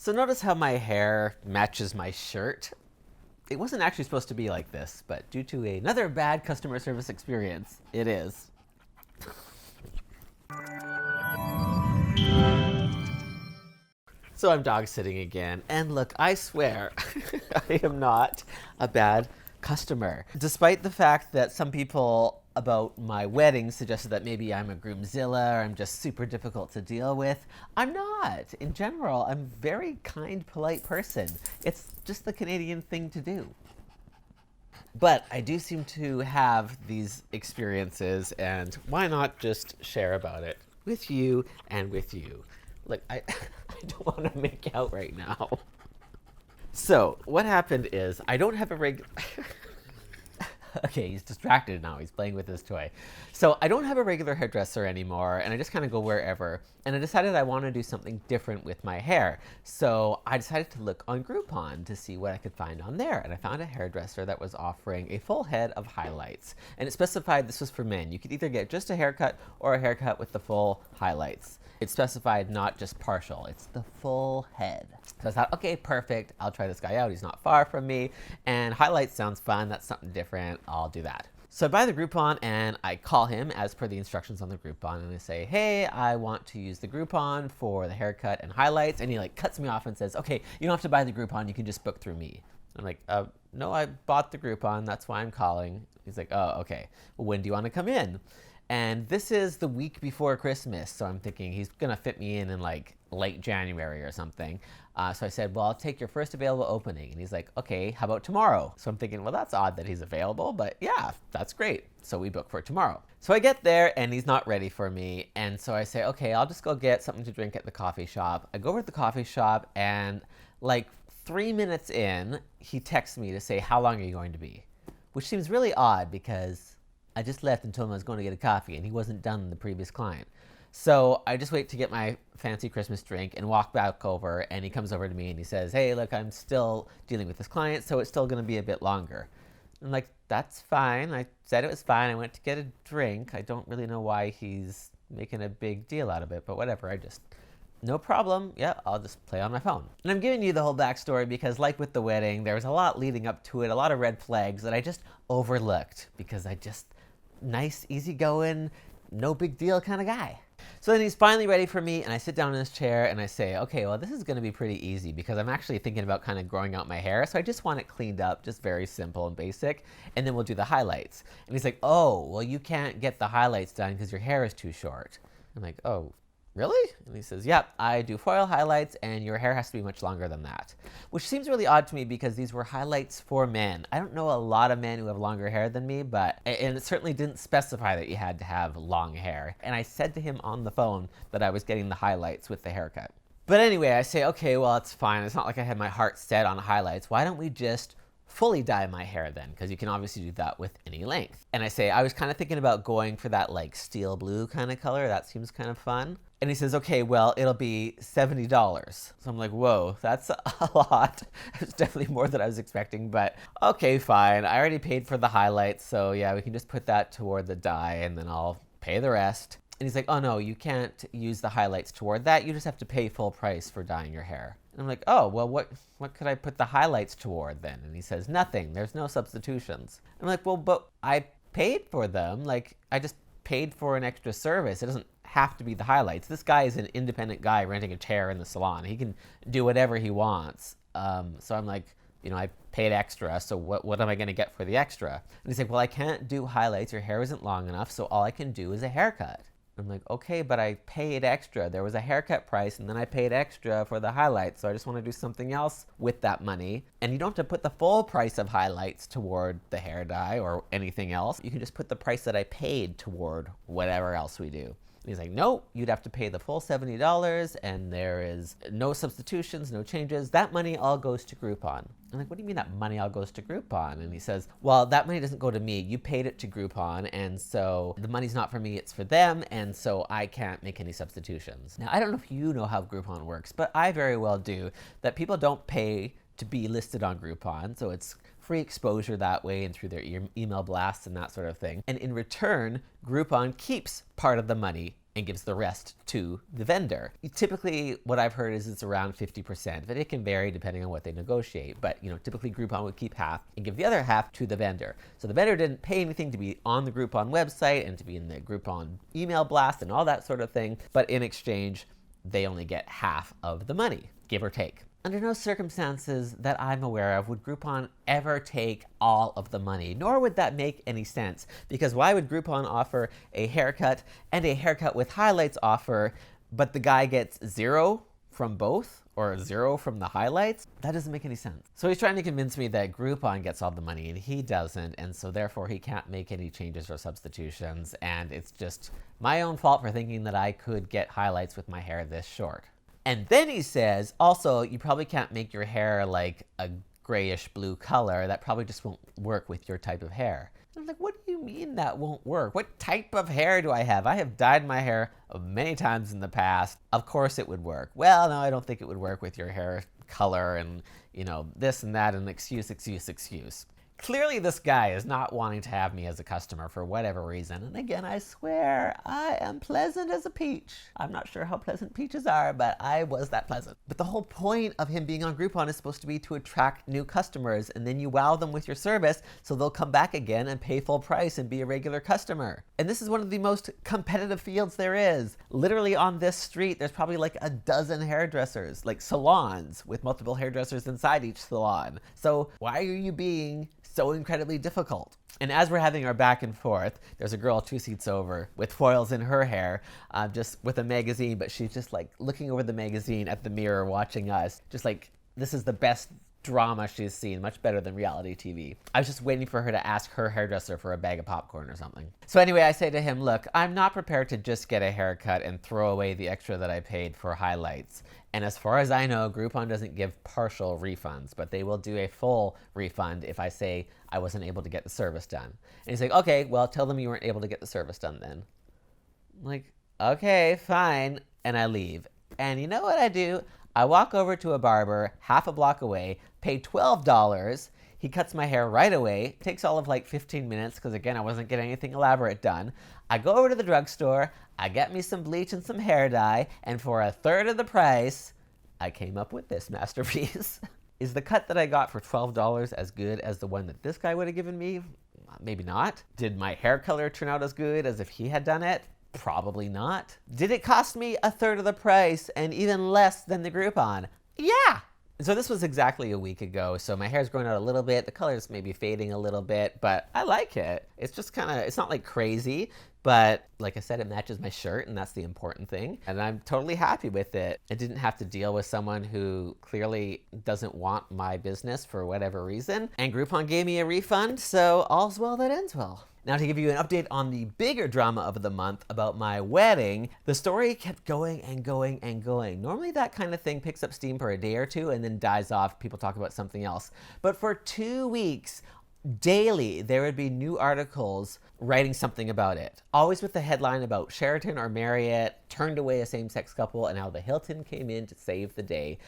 So notice how my hair matches my shirt. It wasn't actually supposed to be like this, but due to another bad customer service experience, it is. So I'm dog sitting again, and look, I swear, I am not a bad customer. Despite the fact that some people about my wedding suggested that maybe I'm a groomzilla or I'm just super difficult to deal with, I'm not. In general, I'm a very kind, polite person. It's just the Canadian thing to do. But I do seem to have these experiences, and why not just share about it with you and with you? Look, I don't want to make out right now. So, what happened is, I don't have a regular... Okay, he's distracted now. He's playing with his toy. So I don't have a regular hairdresser anymore, and I just kind of go wherever. And I decided I want to do something different with my hair. So I decided to look on Groupon to see what I could find on there. And I found a hairdresser that was offering a full head of highlights. And it specified this was for men. You could either get just a haircut or a haircut with the full highlights. It specified not just partial, it's the full head. So I thought, okay, perfect. I'll try this guy out. He's not far from me. And highlights sounds fun. That's something different. I'll do that. So I buy the Groupon and I call him as per the instructions on the Groupon, and I say, hey, I want to use the Groupon for the haircut and highlights. And he like cuts me off and says, okay, you don't have to buy the Groupon. You can just book through me. I'm like, no, I bought the Groupon. That's why I'm calling. He's like, oh, okay. Well, when do you want to come in? And this is the week before Christmas, so I'm thinking he's gonna fit me in like late January or something. So I said, well, I'll take your first available opening. And he's like, okay, how about tomorrow? So I'm thinking, well, that's odd that he's available, but yeah, that's great. So we book for tomorrow. So I get there and he's not ready for me. And so I say, okay, I'll just go get something to drink at the coffee shop. I go over to the coffee shop and like 3 minutes in, he texts me to say, how long are you going to be? Which seems really odd because I just left and told him I was going to get a coffee and he wasn't done the previous client. So I just wait to get my fancy Christmas drink and walk back over, and he comes over to me and he says, hey, look, I'm still dealing with this client, so it's still going to be a bit longer. I'm like, that's fine. I said it was fine. I went to get a drink. I don't really know why he's making a big deal out of it, but whatever. No problem. Yeah, I'll just play on my phone. And I'm giving you the whole backstory because, like with the wedding, there was a lot leading up to it, a lot of red flags that I just overlooked because nice, easygoing, no big deal kind of guy. So then he's finally ready for me, and I sit down in his chair and I say, okay, well, this is going to be pretty easy because I'm actually thinking about kind of growing out my hair. So I just want it cleaned up, just very simple and basic. And then we'll do the highlights. And he's like, oh, well, you can't get the highlights done because your hair is too short. I'm like, oh, really? And he says, yep, I do foil highlights and your hair has to be much longer than that. Which seems really odd to me because these were highlights for men. I don't know a lot of men who have longer hair than me, and it certainly didn't specify that you had to have long hair. And I said to him on the phone that I was getting the highlights with the haircut. But anyway, I say, okay, well, it's fine. It's not like I had my heart set on highlights. Why don't we just fully dye my hair then? Because you can obviously do that with any length. And I say, I was kind of thinking about going for that like steel blue kind of color. That seems kind of fun. And he says, okay, well, it'll be $70. So I'm like, whoa, that's a lot. It's definitely more than I was expecting, but okay, fine. I already paid for the highlights, so yeah, we can just put that toward the dye and then I'll pay the rest. And he's like, oh no, you can't use the highlights toward that. You just have to pay full price for dyeing your hair. And I'm like, oh, well, what could I put the highlights toward then? And he says, nothing. There's no substitutions. I'm like, well, but I paid for them. Like, I just paid for an extra service. It doesn't have to be the highlights. This guy is an independent guy renting a chair in the salon. He can do whatever he wants. So I'm like, I paid extra, so what am I going to get for the extra? And he's like, well, I can't do highlights. Your hair isn't long enough, so all I can do is a haircut. I'm like, okay, but I paid extra. There was a haircut price, and then I paid extra for the highlights, so I just want to do something else with that money. And you don't have to put the full price of highlights toward the hair dye or anything else. You can just put the price that I paid toward whatever else we do. And he's like, nope, you'd have to pay the full $70, and there is no substitutions, no changes. That money all goes to Groupon. I'm like, what do you mean that money all goes to Groupon? And he says, well, that money doesn't go to me. You paid it to Groupon, and so the money's not for me, it's for them, and so I can't make any substitutions. Now, I don't know if you know how Groupon works, but I very well do, that people don't pay to be listed on Groupon, so it's free exposure that way and through their email blasts and that sort of thing. And in return, Groupon keeps part of the money and gives the rest to the vendor. Typically, what I've heard is it's around 50%, but it can vary depending on what they negotiate. But typically Groupon would keep half and give the other half to the vendor. So the vendor didn't pay anything to be on the Groupon website and to be in the Groupon email blast and all that sort of thing. But in exchange, they only get half of the money, give or take. Under no circumstances that I'm aware of would Groupon ever take all of the money, nor would that make any sense. Because why would Groupon offer a haircut and a haircut with highlights offer, but the guy gets 0 from both, or 0 from the highlights? That doesn't make any sense. So he's trying to convince me that Groupon gets all the money and he doesn't, and so therefore he can't make any changes or substitutions, and it's just my own fault for thinking that I could get highlights with my hair this short. And then he says, also, you probably can't make your hair like a grayish blue color. That probably just won't work with your type of hair. And I'm like, what do you mean that won't work? What type of hair do I have? I have dyed my hair many times in the past. Of course it would work. Well, no, I don't think it would work with your hair color and, this and that and excuse. Clearly this guy is not wanting to have me as a customer for whatever reason. And again, I swear, I am pleasant as a peach. I'm not sure how pleasant peaches are, but I was that pleasant. But the whole point of him being on Groupon is supposed to be to attract new customers, and then you wow them with your service so they'll come back again and pay full price and be a regular customer. And this is one of the most competitive fields there is. Literally on this street, there's probably like a dozen hairdressers, like salons with multiple hairdressers inside each salon. So why are you being so incredibly difficult? And as we're having our back and forth, there's a girl 2 seats over with foils in her hair, just with a magazine, but she's just like looking over the magazine at the mirror watching us, just like this is the best drama she's seen, much better than reality TV. I was just waiting for her to ask her hairdresser for a bag of popcorn or something. So anyway, I say to him, look, I'm not prepared to just get a haircut and throw away the extra that I paid for highlights. And as far as I know, Groupon doesn't give partial refunds, but they will do a full refund if I say I wasn't able to get the service done. And he's like, okay, well, tell them you weren't able to get the service done then. I'm like, okay, fine. And I leave. And you know what I do? I walk over to a barber half a block away, pay $12. He cuts my hair right away. It takes all of like 15 minutes because, again, I wasn't getting anything elaborate done. I go over to the drugstore, I get me some bleach and some hair dye, and for a third of the price, I came up with this masterpiece. Is the cut that I got for $12 as good as the one that this guy would have given me? Maybe not. Did my hair color turn out as good as if he had done it? Probably not. Did it cost me a third of the price and even less than the Groupon? Yeah. So this was exactly a week ago, so my hair's growing out a little bit. The color's maybe fading a little bit, but I like it. It's just it's not like crazy, but like I said, it matches my shirt, and that's the important thing. And I'm totally happy with it. I didn't have to deal with someone who clearly doesn't want my business for whatever reason. And Groupon gave me a refund, so all's well that ends well. Now, to give you an update on the bigger drama of the month about my wedding, the story kept going and going and going. Normally that kind of thing picks up steam for a day or two and then dies off. People talk about something else. But for 2 weeks, daily, there would be new articles writing something about it. Always with the headline about Sheraton or Marriott turned away a same-sex couple and how the Hilton came in to save the day.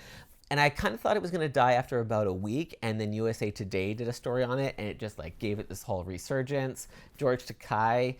And I kind of thought it was going to die after about a week, and then USA Today did a story on it, and it just like gave it this whole resurgence. George Takei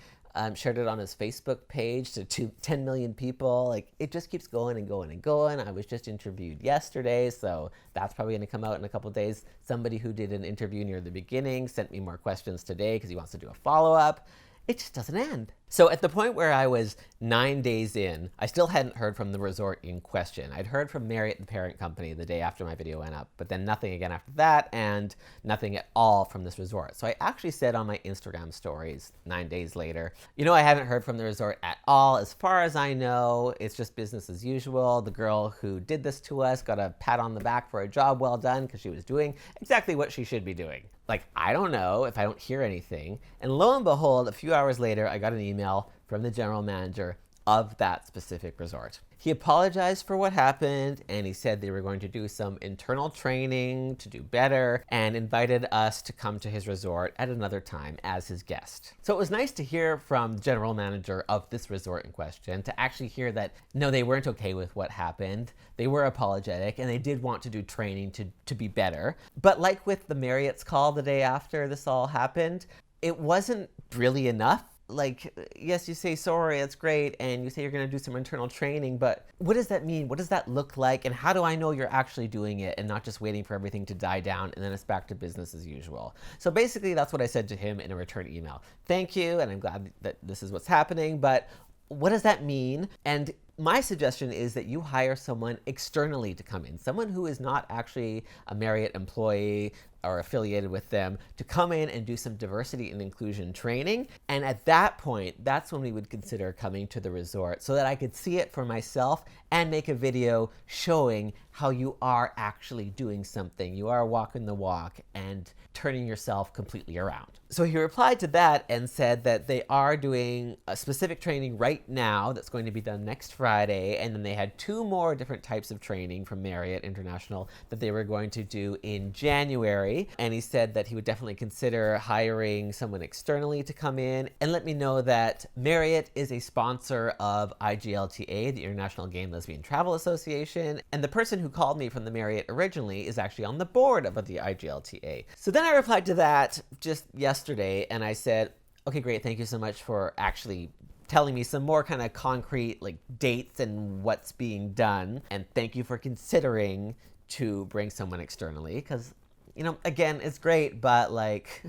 shared it on his Facebook page to 10 million people. Like, it just keeps going and going and going. I was just interviewed yesterday, so that's probably going to come out in a couple days. Somebody who did an interview near the beginning sent me more questions today because he wants to do a follow-up. It just doesn't end. So at the point where I was 9 days in, I still hadn't heard from the resort in question. I'd heard from Marriott, the parent company, the day after my video went up, but then nothing again after that, and nothing at all from this resort. So I actually said on my Instagram stories 9 days later, I haven't heard from the resort at all. As far as I know, it's just business as usual. The girl who did this to us got a pat on the back for a job well done because she was doing exactly what she should be doing. Like, I don't know if I don't hear anything. And lo and behold, a few hours later, I got an email from the general manager of that specific resort. He apologized for what happened, and he said they were going to do some internal training to do better, and invited us to come to his resort at another time as his guest. So it was nice to hear from the general manager of this resort in question, to actually hear that, no, they weren't okay with what happened. They were apologetic, and they did want to do training to be better. But like with the Marriott's call the day after this all happened, it wasn't really enough. like, yes, you say sorry, that's great, and you say you're going to do some internal training, but what does that mean? What does that look like? And how do I know you're actually doing it and not just waiting for everything to die down and then it's back to business as usual? So basically, that's what I said to him in a return email. Thank you, and I'm glad that this is what's happening, but what does that mean? And my suggestion is that you hire someone externally to come in, someone who is not actually a Marriott employee or affiliated with them, to come in and do some diversity and inclusion training. And at that point, that's when we would consider coming to the resort so that I could see it for myself and make a video showing how you are actually doing something. You are walking the walk and turning yourself completely around. So he replied to that and said that they are doing a specific training right now that's going to be done next Friday, and then they had 2 more different types of training from Marriott International that they were going to do in January. And he said that he would definitely consider hiring someone externally to come in and let me know that Marriott is a sponsor of IGLTA, the International Gay and Lesbian Travel Association, and the person who called me from the Marriott originally is actually on the board of the IGLTA. So then I replied to that just yesterday, and I said, okay, great, thank you so much for actually telling me some more kind of concrete like dates and what's being done, and thank you for considering to bring someone externally, because, you know, again, it's great, but like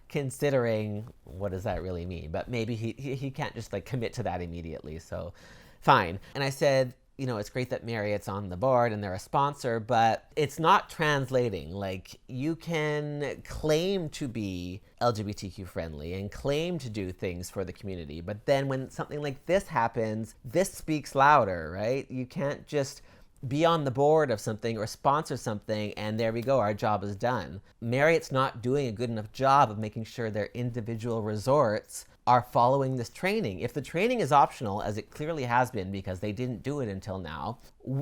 considering, what does that really mean? But maybe he can't just like commit to that immediately, so fine. And I said, you know, it's great that Marriott's on the board and they're a sponsor, but it's not translating. Like, you can claim to be LGBTQ friendly and claim to do things for the community, but then when something like this happens, this speaks louder, right? You can't just be on the board of something or sponsor something and there we go, our job is done. Marriott's not doing a good enough job of making sure their individual resorts are following this training. If the training is optional, as it clearly has been because they didn't do it until now,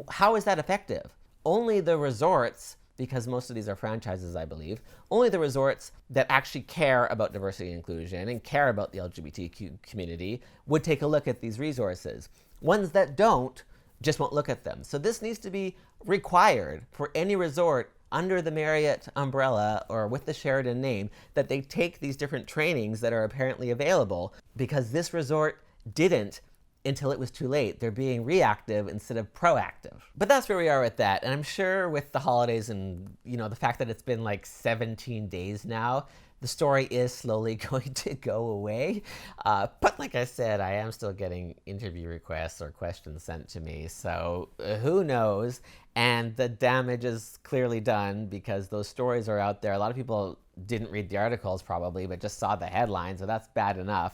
how is that effective? Only the resorts, because most of these are franchises, I believe, only the resorts that actually care about diversity and inclusion and care about the LGBTQ community would take a look at these resources. Ones that don't just won't look at them. So this needs to be required for any resort under the Marriott umbrella or with the Sheraton name, that they take these different trainings that are apparently available, because this resort didn't until it was too late. They're being reactive instead of proactive. But that's where we are with that. And I'm sure with the holidays and, you know, the fact that it's been like 17 days now, the story is slowly going to go away. But like I said, I am still getting interview requests or questions sent to me. So who knows? And the damage is clearly done because those stories are out there. A lot of people didn't read the articles probably, but just saw the headlines, so that's bad enough.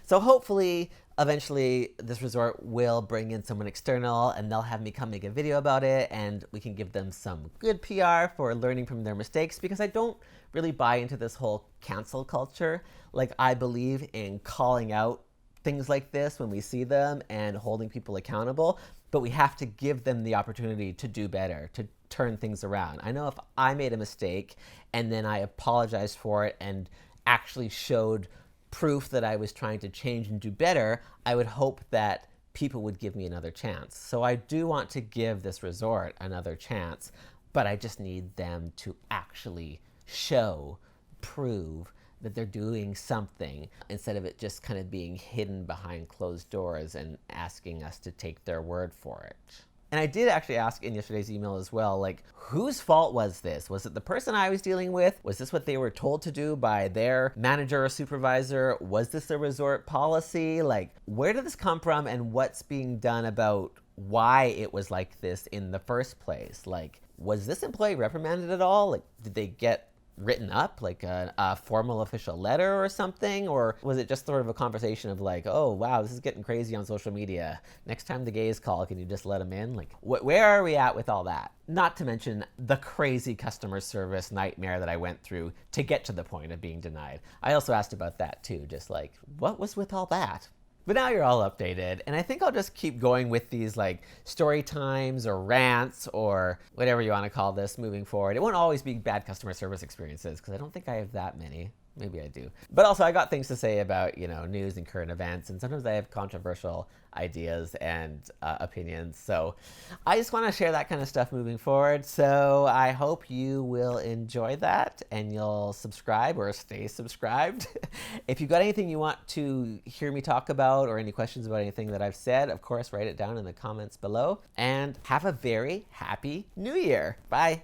So hopefully, eventually, this resort will bring in someone external and they'll have me come make a video about it, and we can give them some good PR for learning from their mistakes, because I don't really buy into this whole cancel culture. Like, I believe in calling out things like this when we see them and holding people accountable, but we have to give them the opportunity to do better, to turn things around. I know if I made a mistake and then I apologized for it and actually showed proof that I was trying to change and do better, I would hope that people would give me another chance. So I do want to give this resort another chance, but I just need them to actually show, prove that they're doing something, instead of it just kind of being hidden behind closed doors and asking us to take their word for it. And I did actually ask in yesterday's email as well, like, whose fault was this? Was it the person I was dealing with? Was this what they were told to do by their manager or supervisor? Was this a resort policy? Like, where did this come from, and what's being done about why it was like this in the first place? Like, was this employee reprimanded at all? Like, did they get written up, like a formal official letter or something? Or was it just sort of a conversation of like, oh wow, this is getting crazy on social media, next time the gays call, can you just let them in? Like, where are we at with all that? Not to mention the crazy customer service nightmare that I went through to get to the point of being denied. I also asked about that too, just like, what was with all that? But now you're all updated, and I think I'll just keep going with these like story times or rants or whatever you want to call this moving forward. It won't always be bad customer service experiences, because I don't think I have that many. maybe I do. But also I got things to say about, news and current events, and sometimes I have controversial ideas and opinions. So I just want to share that kind of stuff moving forward. So I hope you will enjoy that and you'll subscribe or stay subscribed. If you've got anything you want to hear me talk about or any questions about anything that I've said, of course, write it down in the comments below. And have a very happy New Year. Bye.